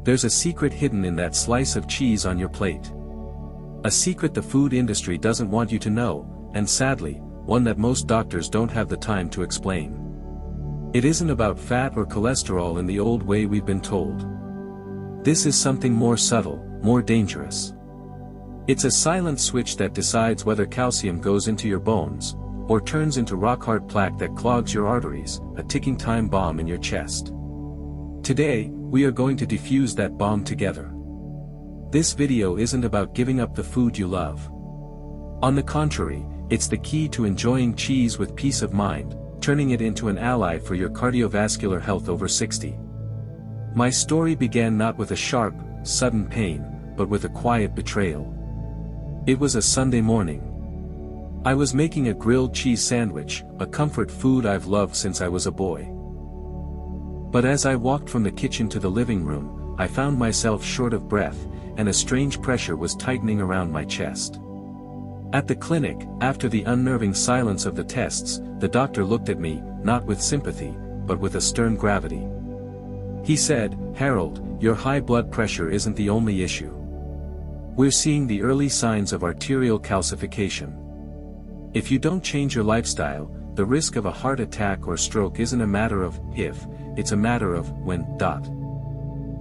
There's a secret hidden in that slice of cheese on your plate. A secret the food industry doesn't want you to know, and sadly, one that most doctors don't have the time to explain. It isn't about fat or cholesterol in the old way we've been told. This is something more subtle, more dangerous. It's a silent switch that decides whether calcium goes into your bones, or turns into rock-hard plaque that clogs your arteries, a ticking time bomb in your chest. Today, we are going to defuse that bomb together. This video isn't about giving up the food you love. On the contrary, it's the key to enjoying cheese with peace of mind, turning it into an ally for your cardiovascular health over 60. My story began not with a sharp, sudden pain, but with a quiet betrayal. It was a Sunday morning. I was making a grilled cheese sandwich, a comfort food I've loved since I was a boy. But as I walked from the kitchen to the living room, I found myself short of breath, and a strange pressure was tightening around my chest. At the clinic, after the unnerving silence of the tests, the doctor looked at me, not with sympathy, but with a stern gravity. He said, "Harold, your high blood pressure isn't the only issue. We're seeing the early signs of arterial calcification. If you don't change your lifestyle, the risk of a heart attack or stroke isn't a matter of if, it's a matter of when.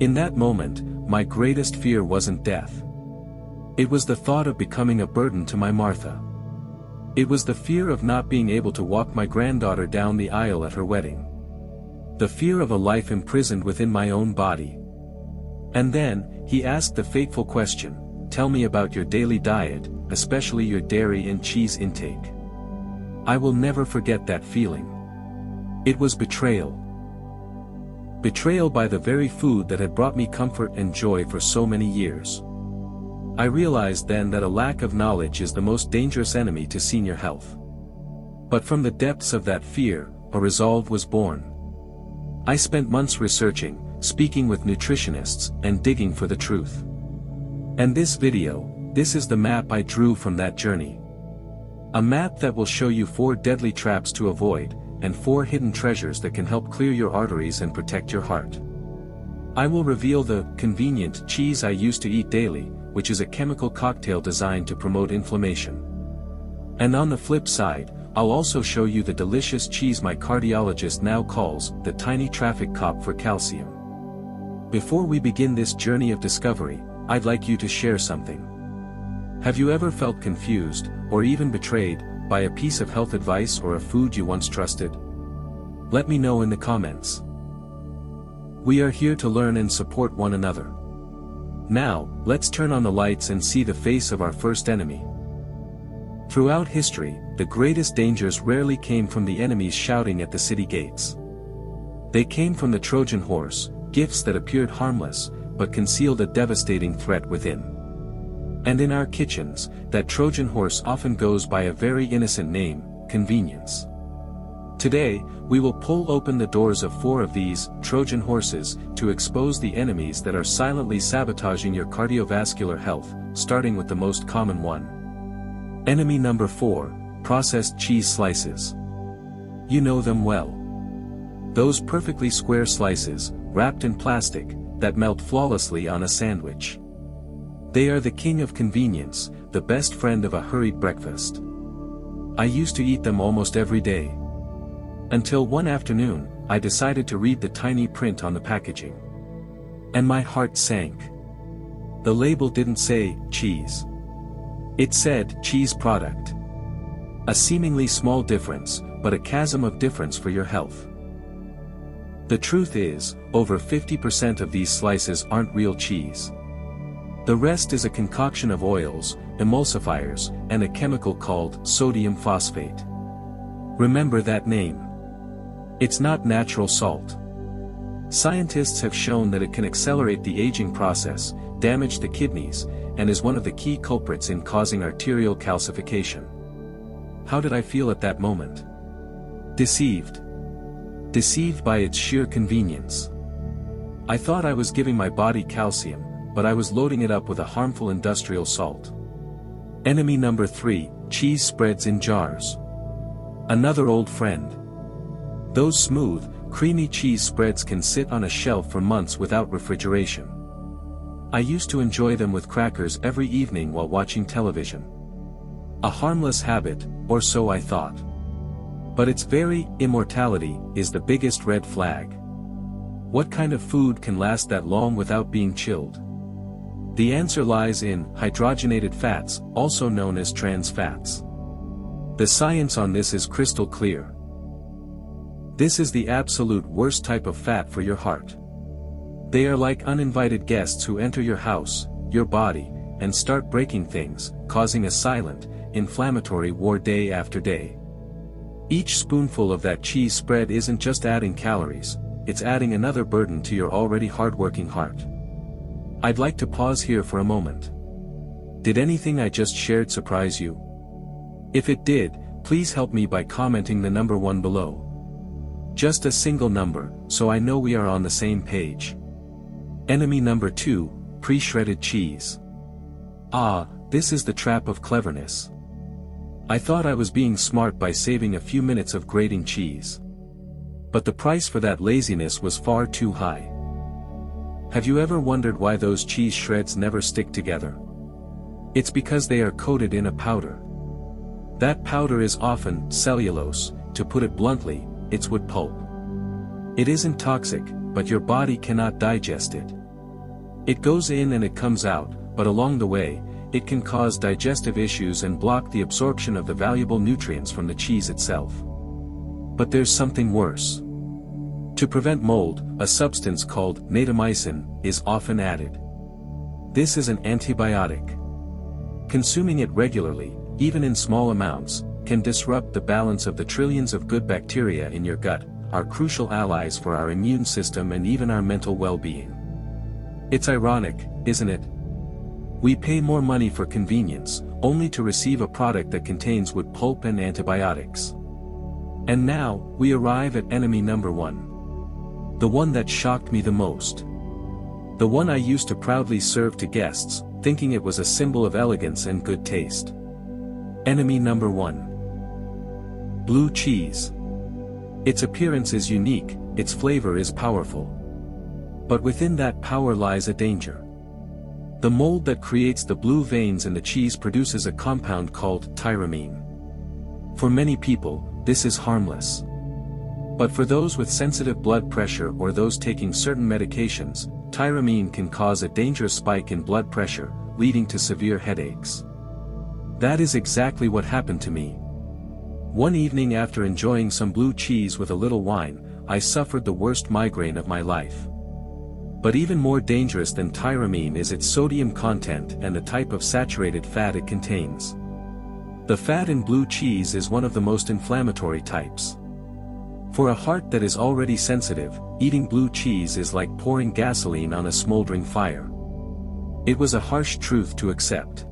In that moment, my greatest fear wasn't death. It was the thought of becoming a burden to my Martha. It was the fear of not being able to walk my granddaughter down the aisle at her wedding. The fear of a life imprisoned within my own body. And then, he asked the fateful question, "Tell me about your daily diet, especially your dairy and cheese intake." I will never forget that feeling. It was betrayal. Betrayal by the very food that had brought me comfort and joy for so many years. I realized then that a lack of knowledge is the most dangerous enemy to senior health. But from the depths of that fear, a resolve was born. I spent months researching, speaking with nutritionists, and digging for the truth. And this video, this is the map I drew from that journey. A map that will show you 4 deadly traps to avoid, and 4 hidden treasures that can help clear your arteries and protect your heart. I will reveal the convenient cheese I used to eat daily, which is a chemical cocktail designed to promote inflammation. And on the flip side, I'll also show you the delicious cheese my cardiologist now calls the tiny traffic cop for calcium. Before we begin this journey of discovery, I'd like you to share something. Have you ever felt confused, or even betrayed, by a piece of health advice or a food you once trusted? Let me know in the comments. We are here to learn and support one another. Now, let's turn on the lights and see the face of our first enemy. Throughout history, the greatest dangers rarely came from the enemies shouting at the city gates. They came from the Trojan horse, gifts that appeared harmless, but concealed a devastating threat within. And in our kitchens, that Trojan horse often goes by a very innocent name, convenience. Today, we will pull open the doors of 4 of these Trojan horses to expose the enemies that are silently sabotaging your cardiovascular health, starting with the most common one. Enemy number 4, processed cheese slices. You know them well. Those perfectly square slices, wrapped in plastic, that melt flawlessly on a sandwich. They are the king of convenience, the best friend of a hurried breakfast. I used to eat them almost every day. Until one afternoon, I decided to read the tiny print on the packaging. And my heart sank. The label didn't say, cheese. It said, cheese product. A seemingly small difference, but a chasm of difference for your health. The truth is, over 50% of these slices aren't real cheese. The rest is a concoction of oils, emulsifiers, and a chemical called sodium phosphate. Remember that name. It's not natural salt. Scientists have shown that it can accelerate the aging process, damage the kidneys, and is one of the key culprits in causing arterial calcification. How did I feel at that moment? Deceived. Deceived by its sheer convenience. I thought I was giving my body calcium, but I was loading it up with a harmful industrial salt. Enemy number 3, cheese spreads in jars. Another old friend. Those smooth, creamy cheese spreads can sit on a shelf for months without refrigeration. I used to enjoy them with crackers every evening while watching television. A harmless habit, or so I thought. But its very immortality is the biggest red flag. What kind of food can last that long without being chilled? The answer lies in hydrogenated fats, also known as trans fats. The science on this is crystal clear. This is the absolute worst type of fat for your heart. They are like uninvited guests who enter your house, your body, and start breaking things, causing a silent, inflammatory war day after day. Each spoonful of that cheese spread isn't just adding calories, it's adding another burden to your already hardworking heart. I'd like to pause here for a moment. Did anything I just shared surprise you? If it did, please help me by commenting the number 1 below. Just a single number, so I know we are on the same page. Enemy number 2, pre-shredded cheese. Ah, this is the trap of cleverness. I thought I was being smart by saving a few minutes of grating cheese. But the price for that laziness was far too high. Have you ever wondered why those cheese shreds never stick together? It's because they are coated in a powder. That powder is often cellulose, to put it bluntly, it's wood pulp. It isn't toxic, but your body cannot digest it. It goes in and it comes out, but along the way, it can cause digestive issues and block the absorption of the valuable nutrients from the cheese itself. But there's something worse. To prevent mold, a substance called natamycin is often added. This is an antibiotic. Consuming it regularly, even in small amounts, can disrupt the balance of the trillions of good bacteria in your gut, our crucial allies for our immune system and even our mental well-being. It's ironic, isn't it? We pay more money for convenience, only to receive a product that contains wood pulp and antibiotics. And now, we arrive at enemy number 1. The one that shocked me the most. The one I used to proudly serve to guests, thinking it was a symbol of elegance and good taste. Enemy number 1. Blue cheese. Its appearance is unique, its flavor is powerful. But within that power lies a danger. The mold that creates the blue veins in the cheese produces a compound called tyramine. For many people, this is harmless. But for those with sensitive blood pressure or those taking certain medications, tyramine can cause a dangerous spike in blood pressure, leading to severe headaches. That is exactly what happened to me. One evening after enjoying some blue cheese with a little wine, I suffered the worst migraine of my life. But even more dangerous than tyramine is its sodium content and the type of saturated fat it contains. The fat in blue cheese is one of the most inflammatory types. For a heart that is already sensitive, eating blue cheese is like pouring gasoline on a smoldering fire. It was a harsh truth to accept.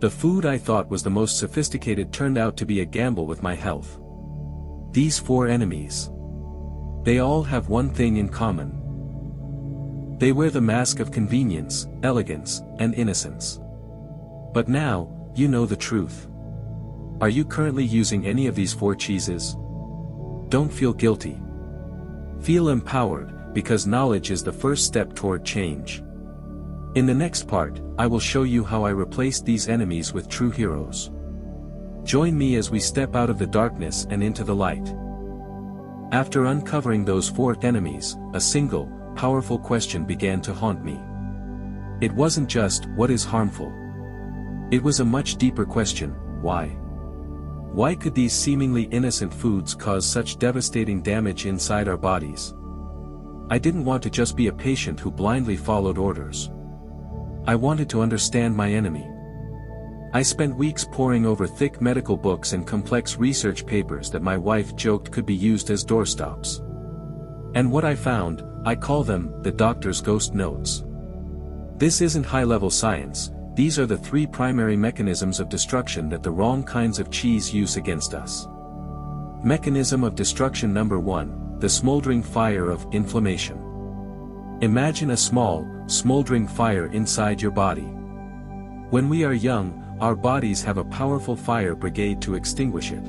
The food I thought was the most sophisticated turned out to be a gamble with my health. These 4 enemies. They all have one thing in common. They wear the mask of convenience, elegance, and innocence. But now, you know the truth. Are you currently using any of these 4 cheeses? Don't feel guilty. Feel empowered, because knowledge is the first step toward change. In the next part, I will show you how I replaced these enemies with true heroes. Join me as we step out of the darkness and into the light. After uncovering those 4 enemies, a single, powerful question began to haunt me. It wasn't just, what is harmful? It was a much deeper question, why? Why could these seemingly innocent foods cause such devastating damage inside our bodies? I didn't want to just be a patient who blindly followed orders. I wanted to understand my enemy. I spent weeks poring over thick medical books and complex research papers that my wife joked could be used as doorstops. And what I found, I call them, the doctor's ghost notes. This isn't high-level science, these are the 3 primary mechanisms of destruction that the wrong kinds of cheese use against us. Mechanism of destruction number 1, the smoldering fire of inflammation. Imagine a small, smoldering fire inside your body. When we are young, our bodies have a powerful fire brigade to extinguish it.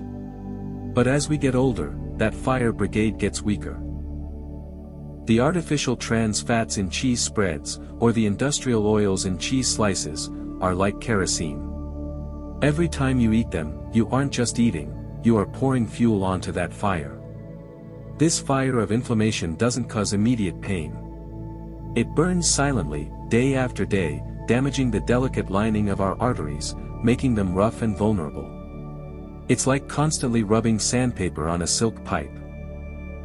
But as we get older, that fire brigade gets weaker. The artificial trans fats in cheese spreads, or the industrial oils in cheese slices, are like kerosene. Every time you eat them, you aren't just eating, you are pouring fuel onto that fire. This fire of inflammation doesn't cause immediate pain. It burns silently, day after day, damaging the delicate lining of our arteries, making them rough and vulnerable. It's like constantly rubbing sandpaper on a silk pipe.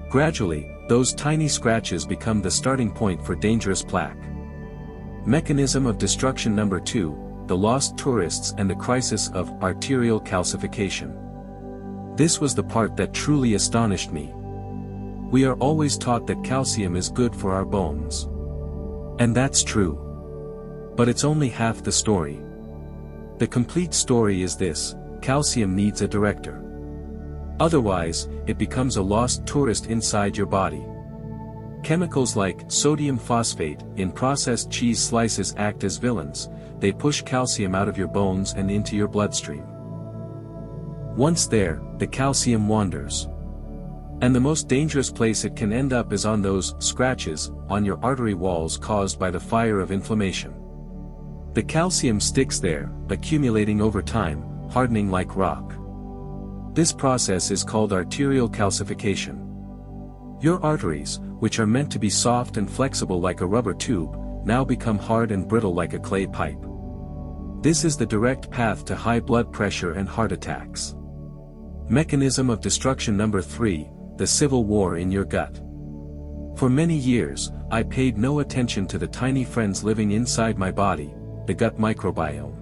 Gradually, those tiny scratches become the starting point for dangerous plaque. Mechanism of destruction number 2, the lost tourists and the crisis of arterial calcification. This was the part that truly astonished me. We are always taught that calcium is good for our bones. And that's true. But it's only half the story. The complete story is this: calcium needs a director. Otherwise, it becomes a lost tourist inside your body. Chemicals like sodium phosphate in processed cheese slices act as villains. They push calcium out of your bones and into your bloodstream. Once there, the calcium wanders. And the most dangerous place it can end up is on those scratches on your artery walls caused by the fire of inflammation. The calcium sticks there, accumulating over time, hardening like rock. This process is called arterial calcification. Your arteries, which are meant to be soft and flexible like a rubber tube, now become hard and brittle like a clay pipe. This is the direct path to high blood pressure and heart attacks. Mechanism of destruction number 3, the civil war in your gut. For many years, I paid no attention to the tiny friends living inside my body, the gut microbiome.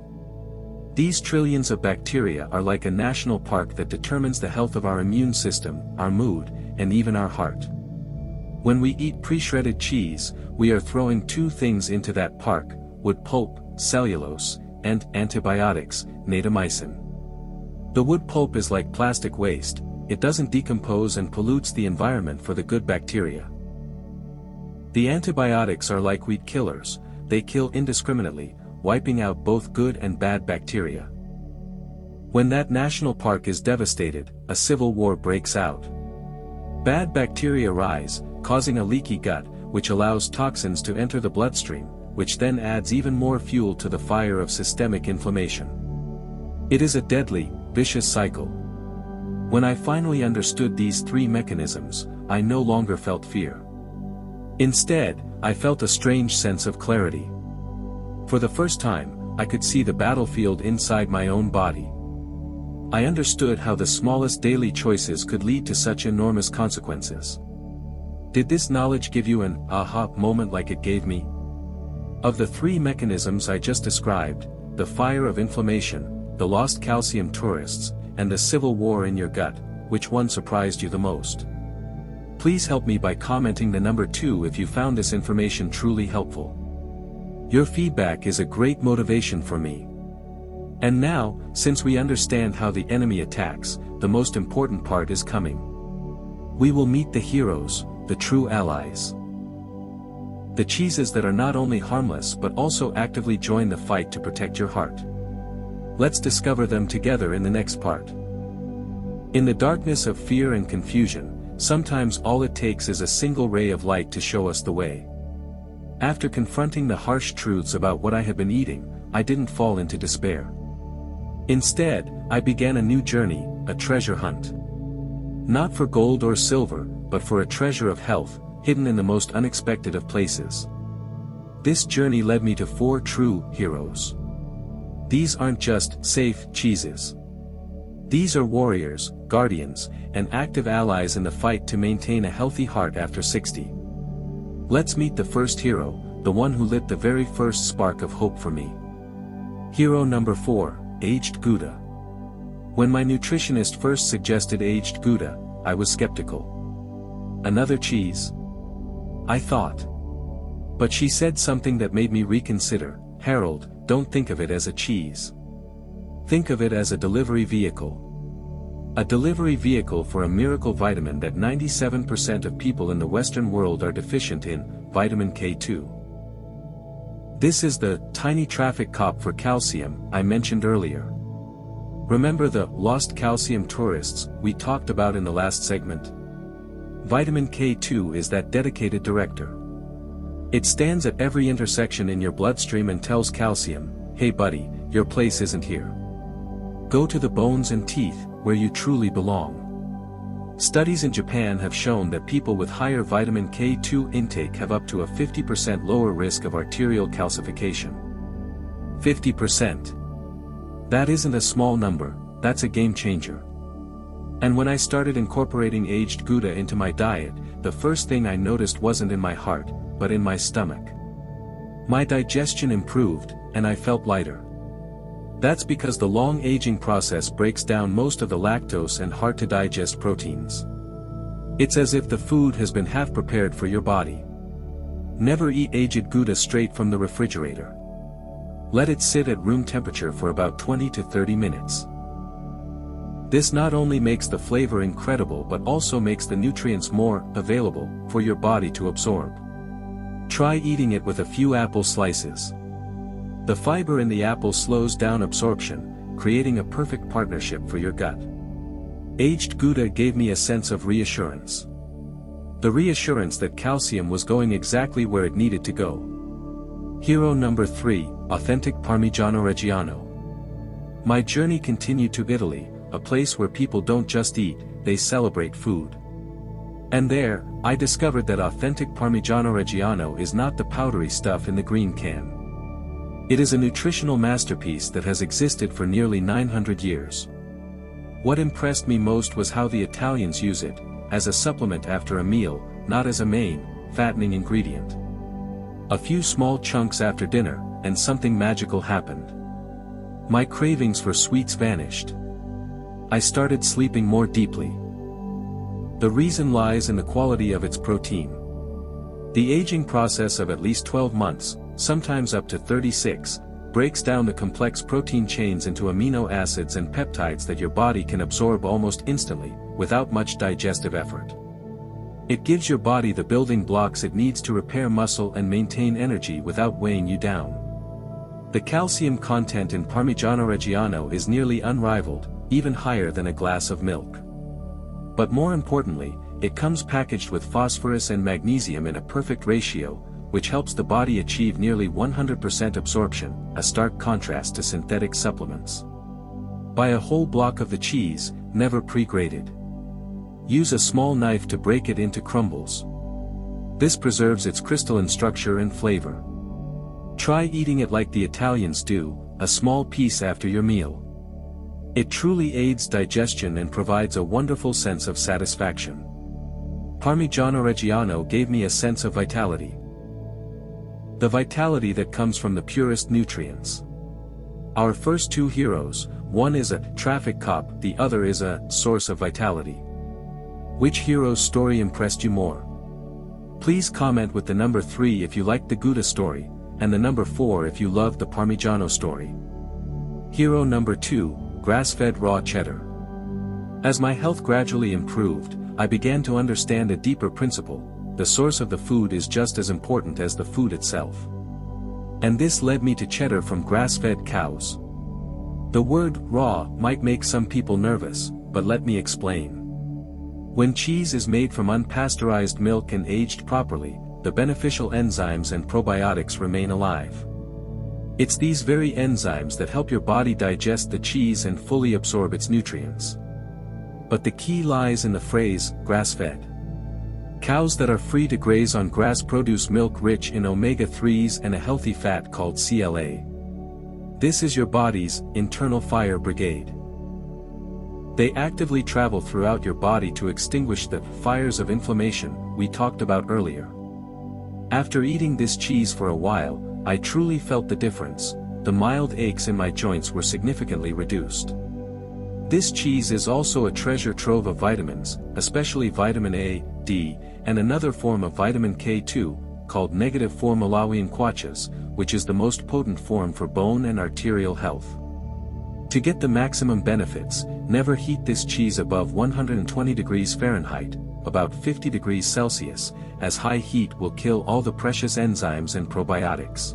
These trillions of bacteria are like a national park that determines the health of our immune system, our mood, and even our heart. When we eat pre-shredded cheese, we are throwing two things into that park: wood pulp, cellulose, and antibiotics, natamycin. The wood pulp is like plastic waste. It doesn't decompose and pollutes the environment for the good bacteria. The antibiotics are like weed killers. They kill indiscriminately, wiping out both good and bad bacteria. When that national park is devastated, a civil war breaks out. Bad bacteria rise, causing a leaky gut, which allows toxins to enter the bloodstream, which then adds even more fuel to the fire of systemic inflammation. It is a deadly, vicious cycle. When I finally understood these three mechanisms, I no longer felt fear. Instead, I felt a strange sense of clarity. For the first time, I could see the battlefield inside my own body. I understood how the smallest daily choices could lead to such enormous consequences. Did this knowledge give you an aha moment like it gave me? Of the three mechanisms I just described, the fire of inflammation, the lost calcium tourists, and the civil war in your gut, which one surprised you the most? Please help me by commenting the number 2 if you found this information truly helpful. Your feedback is a great motivation for me. And now, since we understand how the enemy attacks, the most important part is coming. We will meet the heroes, the true allies. The cheeses that are not only harmless but also actively join the fight to protect your heart. Let's discover them together in the next part. In the darkness of fear and confusion, sometimes all it takes is a single ray of light to show us the way. After confronting the harsh truths about what I had been eating, I didn't fall into despair. Instead, I began a new journey, a treasure hunt. Not for gold or silver, but for a treasure of health, hidden in the most unexpected of places. This journey led me to 4 true heroes. These aren't just safe cheeses. These are warriors, guardians, and active allies in the fight to maintain a healthy heart after 60. Let's meet the first hero, the one who lit the very first spark of hope for me. Hero number 4, aged Gouda. When my nutritionist first suggested aged Gouda, I was skeptical. Another cheese? I thought. But she said something that made me reconsider. Harold, don't think of it as a cheese. Think of it as a delivery vehicle. A delivery vehicle for a miracle vitamin that 97% of people in the Western world are deficient in, vitamin K2. This is the tiny traffic cop for calcium I mentioned earlier. Remember the lost calcium tourists we talked about in the last segment? Vitamin K2 is that dedicated director. It stands at every intersection in your bloodstream and tells calcium, "Hey buddy, your place isn't here. Go to the bones and teeth, where you truly belong." Studies in Japan have shown that people with higher vitamin K2 intake have up to a 50% lower risk of arterial calcification. 50%. That isn't a small number, that's a game changer. And when I started incorporating aged Gouda into my diet, the first thing I noticed wasn't in my heart, but in my stomach. My digestion improved, and I felt lighter. That's because the long aging process breaks down most of the lactose and hard-to-digest proteins. It's as if the food has been half prepared for your body. Never eat aged Gouda straight from the refrigerator. Let it sit at room temperature for about 20 to 30 minutes. This not only makes the flavor incredible but also makes the nutrients more available for your body to absorb. Try eating it with a few apple slices. The fiber in the apple slows down absorption, creating a perfect partnership for your gut. Aged Gouda gave me a sense of reassurance. The reassurance that calcium was going exactly where it needed to go. Hero number 3, authentic Parmigiano Reggiano. My journey continued to Italy, a place where people don't just eat, they celebrate food. And there, I discovered that authentic Parmigiano Reggiano is not the powdery stuff in the green can. It is a nutritional masterpiece that has existed for nearly 900 years. What impressed me most was how the Italians use it, as a supplement after a meal, not as a main, fattening ingredient. A few small chunks after dinner, and something magical happened. My cravings for sweets vanished. I started sleeping more deeply. The reason lies in the quality of its protein. The aging process of at least 12 months, sometimes up to 36, breaks down the complex protein chains into amino acids and peptides that your body can absorb almost instantly, without much digestive effort. It gives your body the building blocks it needs to repair muscle and maintain energy without weighing you down. The calcium content in Parmigiano Reggiano is nearly unrivaled, even higher than a glass of milk. But more importantly, it comes packaged with phosphorus and magnesium in a perfect ratio, which helps the body achieve nearly 100% absorption, a stark contrast to synthetic supplements. Buy a whole block of the cheese, never pre-grated. Use a small knife to break it into crumbles. This preserves its crystalline structure and flavor. Try eating it like the Italians do, a small piece after your meal. It truly aids digestion and provides a wonderful sense of satisfaction. Parmigiano Reggiano gave me a sense of vitality. The vitality that comes from the purest nutrients. Our first two heroes, one is a traffic cop, the other is a source of vitality. Which hero's story impressed you more? Please comment with the number 3 if you liked the Gouda story, and the number 4 if you loved the Parmigiano story. Hero number 2, grass-fed raw cheddar. As my health gradually improved, I began to understand a deeper principle: the source of the food is just as important as the food itself. And this led me to cheddar from grass-fed cows. The word raw might make some people nervous, but let me explain. When cheese is made from unpasteurized milk and aged properly, the beneficial enzymes and probiotics remain alive. It's these very enzymes that help your body digest the cheese and fully absorb its nutrients. But the key lies in the phrase, grass-fed. Cows that are free to graze on grass produce milk rich in omega-3s and a healthy fat called CLA. This is your body's internal fire brigade. They actively travel throughout your body to extinguish the fires of inflammation we talked about earlier. After eating this cheese for a while, I truly felt the difference. The mild aches in my joints were significantly reduced. This cheese is also a treasure trove of vitamins, especially vitamin A, D, and another form of vitamin K2, called -4 Malawian quachas, which is the most potent form for bone and arterial health. To get the maximum benefits, never heat this cheese above 120 degrees Fahrenheit, about 50 degrees Celsius, as high heat will kill all the precious enzymes and probiotics.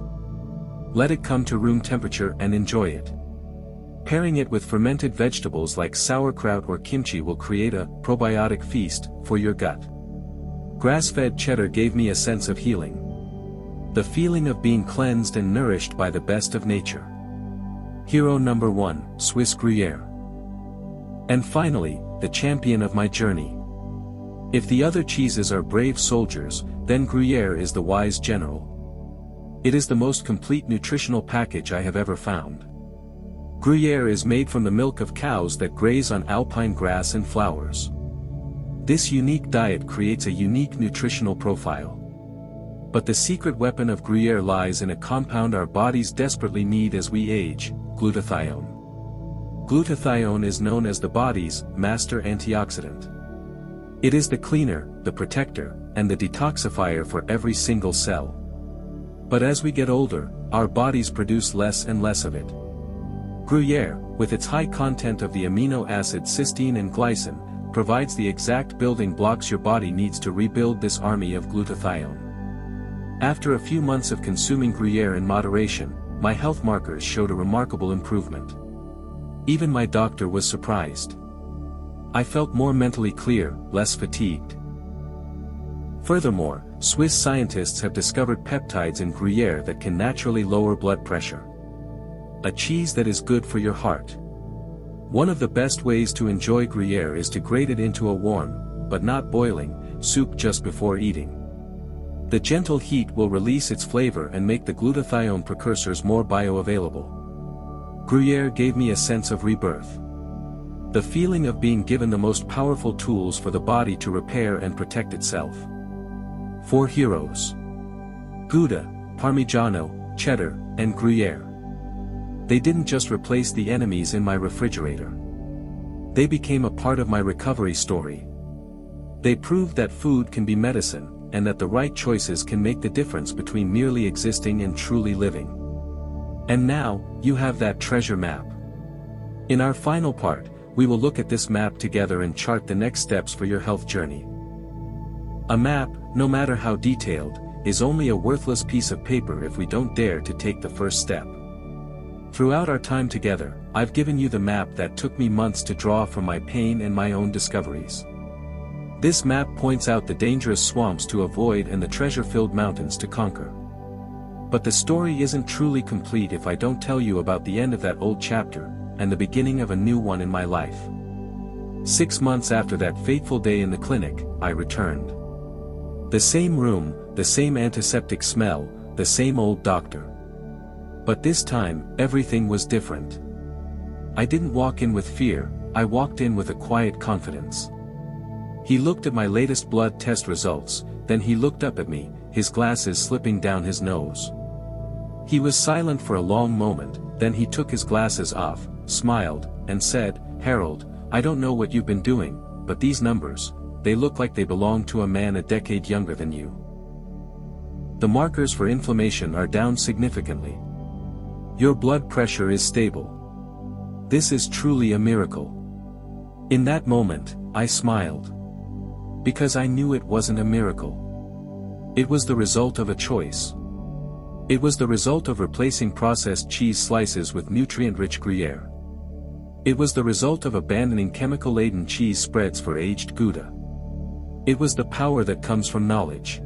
Let it come to room temperature and enjoy it. Pairing it with fermented vegetables like sauerkraut or kimchi will create a probiotic feast for your gut. Grass-fed cheddar gave me a sense of healing. The feeling of being cleansed and nourished by the best of nature. Hero number 1, Swiss Gruyere. And finally, the champion of my journey. If the other cheeses are brave soldiers, then Gruyere is the wise general. It is the most complete nutritional package I have ever found. Gruyere is made from the milk of cows that graze on alpine grass and flowers. This unique diet creates a unique nutritional profile. But the secret weapon of Gruyere lies in a compound our bodies desperately need as we age, glutathione. Glutathione is known as the body's master antioxidant. It is the cleaner, the protector, and the detoxifier for every single cell. But as we get older, our bodies produce less and less of it. Gruyere, with its high content of the amino acid cysteine and glycine, provides the exact building blocks your body needs to rebuild this army of glutathione. After a few months of consuming Gruyere in moderation, my health markers showed a remarkable improvement. Even my doctor was surprised. I felt more mentally clear, less fatigued. Furthermore, Swiss scientists have discovered peptides in Gruyere that can naturally lower blood pressure. A cheese that is good for your heart. One of the best ways to enjoy Gruyere is to grate it into a warm, but not boiling, soup just before eating. The gentle heat will release its flavor and make the glutathione precursors more bioavailable. Gruyere gave me a sense of rebirth. The feeling of being given the most powerful tools for the body to repair and protect itself. 4 heroes. Gouda, Parmigiano, cheddar, and Gruyere. They didn't just replace the enemies in my refrigerator. They became a part of my recovery story. They proved that food can be medicine, and that the right choices can make the difference between merely existing and truly living. And now, you have that treasure map. In our final part, we will look at this map together and chart the next steps for your health journey. A map, no matter how detailed, is only a worthless piece of paper if we don't dare to take the first step. Throughout our time together, I've given you the map that took me months to draw from my pain and my own discoveries. This map points out the dangerous swamps to avoid and the treasure-filled mountains to conquer. But the story isn't truly complete if I don't tell you about the end of that old chapter, and the beginning of a new one in my life. 6 months after that fateful day in the clinic, I returned. The same room, the same antiseptic smell, the same old doctor. But this time, everything was different. I didn't walk in with fear, I walked in with a quiet confidence. He looked at my latest blood test results, then he looked up at me, his glasses slipping down his nose. He was silent for a long moment, then he took his glasses off, smiled, and said, "Harold, I don't know what you've been doing, but these numbers, they look like they belong to a man a decade younger than you. The markers for inflammation are down significantly. Your blood pressure is stable. This is truly a miracle." In that moment, I smiled. Because I knew it wasn't a miracle. It was the result of a choice. It was the result of replacing processed cheese slices with nutrient-rich Gruyere. It was the result of abandoning chemical-laden cheese spreads for aged Gouda. It was the power that comes from knowledge.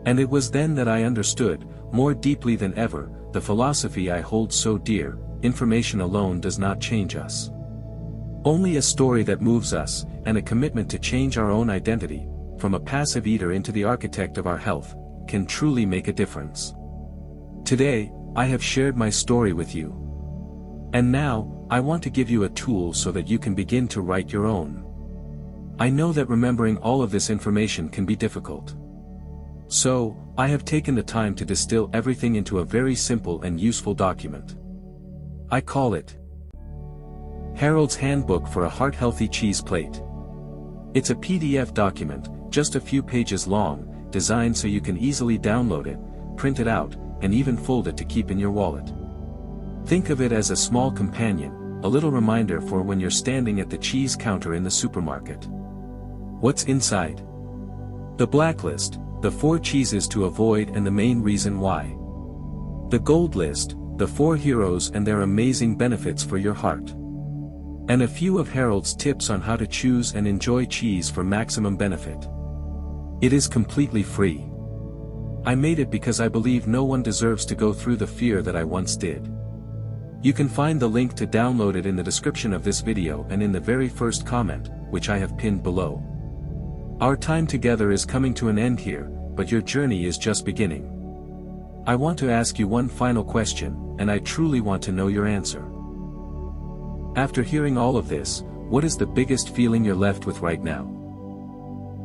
And it was then that I understood, more deeply than ever, the philosophy I hold so dear: information alone does not change us. Only a story that moves us, and a commitment to change our own identity, from a passive eater into the architect of our health, can truly make a difference. Today, I have shared my story with you. And now, I want to give you a tool so that you can begin to write your own. I know that remembering all of this information can be difficult. So, I have taken the time to distill everything into a very simple and useful document. I call it Harold's Handbook for a Heart-Healthy Cheese Plate. It's a PDF document, just a few pages long, designed so you can easily download it, print it out, and even fold it to keep in your wallet. Think of it as a small companion, a little reminder for when you're standing at the cheese counter in the supermarket. What's inside? The blacklist, the 4 cheeses to avoid and the main reason why. The gold list, the 4 heroes and their amazing benefits for your heart. And a few of Harold's tips on how to choose and enjoy cheese for maximum benefit. It is completely free. I made it because I believe no one deserves to go through the fear that I once did. You can find the link to download it in the description of this video and in the very first comment, which I have pinned below. Our time together is coming to an end here, but your journey is just beginning. I want to ask you one final question, and I truly want to know your answer. After hearing all of this, what is the biggest feeling you're left with right now?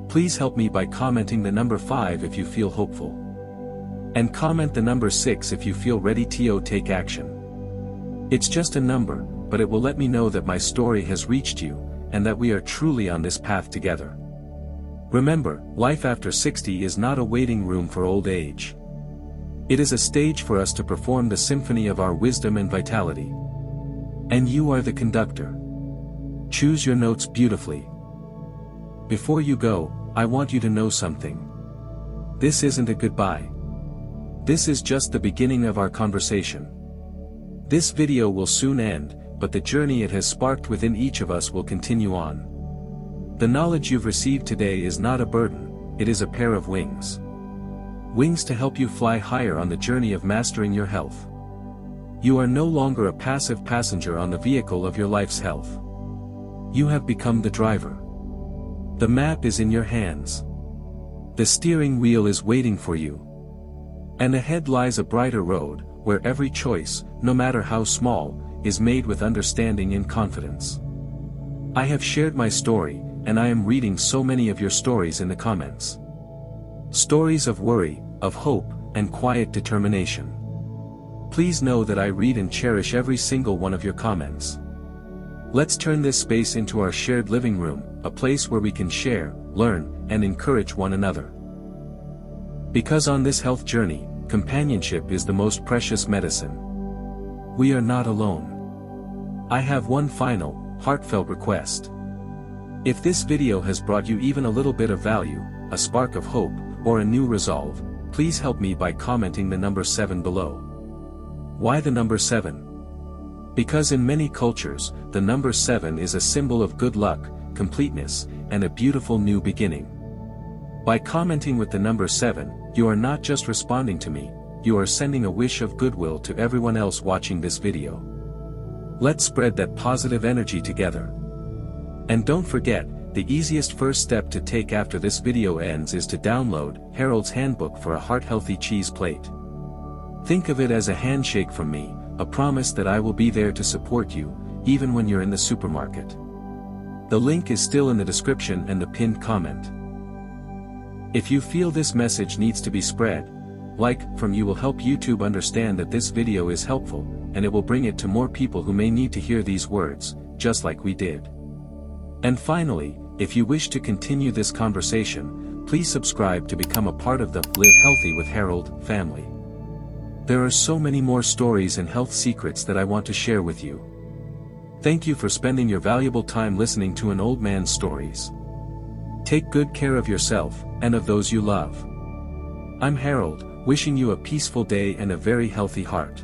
Please help me by commenting the number 5 if you feel hopeful. And comment the number 6 if you feel ready to take action. It's just a number, but it will let me know that my story has reached you, and that we are truly on this path together. Remember, life after 60 is not a waiting room for old age. It is a stage for us to perform the symphony of our wisdom and vitality. And you are the conductor. Choose your notes beautifully. Before you go, I want you to know something. This isn't a goodbye. This is just the beginning of our conversation. This video will soon end, but the journey it has sparked within each of us will continue on. The knowledge you've received today is not a burden, it is a pair of wings. Wings to help you fly higher on the journey of mastering your health. You are no longer a passive passenger on the vehicle of your life's health. You have become the driver. The map is in your hands. The steering wheel is waiting for you. And ahead lies a brighter road, where every choice, no matter how small, is made with understanding and confidence. I have shared my story, and I am reading so many of your stories in the comments. Stories of worry, of hope, and quiet determination. Please know that I read and cherish every single one of your comments. Let's turn this space into our shared living room, a place where we can share, learn, and encourage one another. Because on this health journey, companionship is the most precious medicine. We are not alone. I have one final, heartfelt request. If this video has brought you even a little bit of value, a spark of hope, or a new resolve, please help me by commenting the number 7 below. Why the number 7? Because in many cultures, the number 7 is a symbol of good luck, completeness, and a beautiful new beginning. By commenting with the number 7, you are not just responding to me, you are sending a wish of goodwill to everyone else watching this video. Let's spread that positive energy together. And don't forget, the easiest first step to take after this video ends is to download Harold's Handbook for a Heart-Healthy Cheese Plate. Think of it as a handshake from me, a promise that I will be there to support you, even when you're in the supermarket. The link is still in the description and the pinned comment. If you feel this message needs to be spread, like from you will help YouTube understand that this video is helpful, and it will bring it to more people who may need to hear these words, just like we did. And finally, if you wish to continue this conversation, please subscribe to become a part of the Live Healthy with Harold family. There are so many more stories and health secrets that I want to share with you. Thank you for spending your valuable time listening to an old man's stories. Take good care of yourself, and of those you love. I'm Harold, wishing you a peaceful day and a very healthy heart.